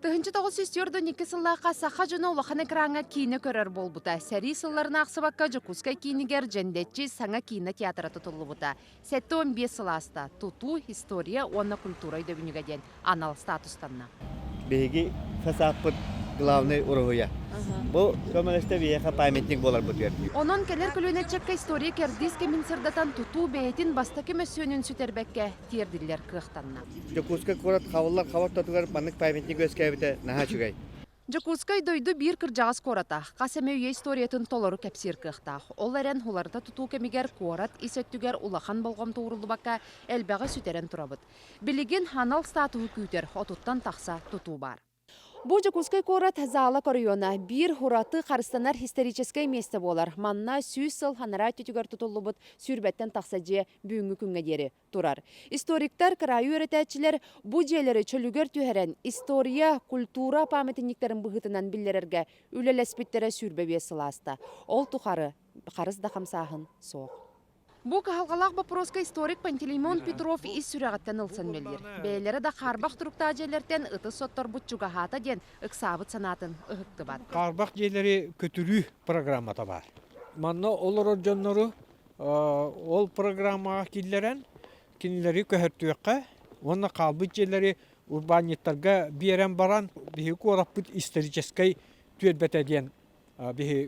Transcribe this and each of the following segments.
Тыгынчы тоғы сөстерді неке сыллаққа сақа жына улахан экранға кейіні көрер бол бұта. Сәрі сылларына ақсыбаққа жүкускай кейінігер жәндетчі саңа кейіні театры тұтылы бұта. Сәтті 15 сыласта туту, история, онна культура өйдөбініге ден анал статустанна. Беги фасаппыт главный уровня. Бұл көмелесте веха памятник болар бұтер. Онон келер күлөнетчекке история кердиске минсырдатан туту бейтін бастаки мәсөнін сүтербекке тердиллер кықтанна. Жокускай корат хаваллар хавар татугар паннык памятник өскәбіте наха чүгай. Жокускай дойду бір кыржағыз кората. Қасамеуе историятын толору кәпсир кықта. Ол әрен хуларда туту кемигер корат исөттүгер улахан болғам туурулы бакка әлбәғі сүтерен турабыт. Билеген ханал статуы күйтер, отуттан тақса туту бар. Бу Жокускай корат зала корыйона бир хураты қарыстанар исторической месте болар. Манна сүйс сыл ханара түтігер тұтылыбыт сүрбеттен тақсаджи бүгінгі күнге дері турар. Историктар крайы өретәтчілер бу жерлері чөлігер түйерен история, культура памятниктерін бұғытынан білдерерге үлелеспеттері сүрбебе сыласта. Ол тұқары қарыз да қамсағын соқ. Бу кахалгалак вопроска историк Пантелеймон Петров ис сүрәгәттән ылсын белдер. Бәйләре да карбак турукта җәләртән ыты соттор бутчуга хата ден ыксабыт санатын ыгыкты бат. Карбак җәләре көтүрү программата бар. Манна олор җоннору ол программага килләрен кинләре көһәртүккә, онна калбыт җәләре урбаниттарга берән баран бихи корапыт исторический түәтбәтә дигән бихи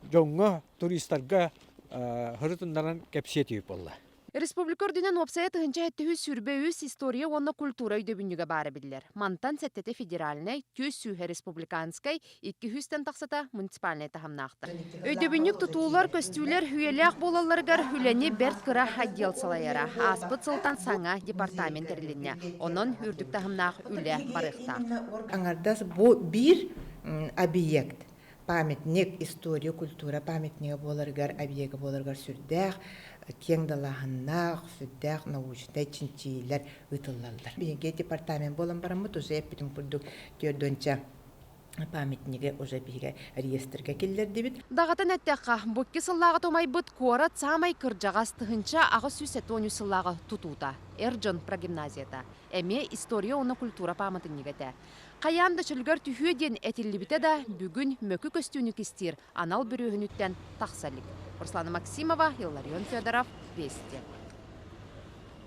җоңга туристларга хырытындаран кәпсиети болла. Республикор динен опсая тыгынча әттігі сүрбеюс история онна культура өйдөбүнүгө бары билдер. Мантан сәттеті федеральный, төс сүйе республиканскай, 200-тен тақсата муниципальный тахамнақтыр. Өйдөбүнүк тұтуулар көстүүлер хүелек болаларгар хүләне бәрт кыра отдел салайара. Аспыт сылтан саңа департамент эрилине. Онон үрдік тахамнақ үлі барықта. Аңардас бұл бір объект. Памятник, история, культура памятника боларгар, объекты боларгар сүрдәк, кең далахыннақ, сүрдәк, научный чинчилер үтіллалдар. Бейінге департамент болан барамыд, уже әппетін күрдік көрдөнча памятниге уже бейге реестрге келдер дебит. Дағатын әттәққа, бұтке сыллағы томай бұт корат самай кыржағас тұхынча ағы сүсет ону сыллағы тұтута. Эрджон прогимназията. Әме история оны культура памятнигеті. Қаянды чүлгір түйе ден әтілі біті да бүгін мөкі көстүүні кестер анал бір өғінүттен тақсалик. Руслана Максимова, Илларион Федоров, Вести.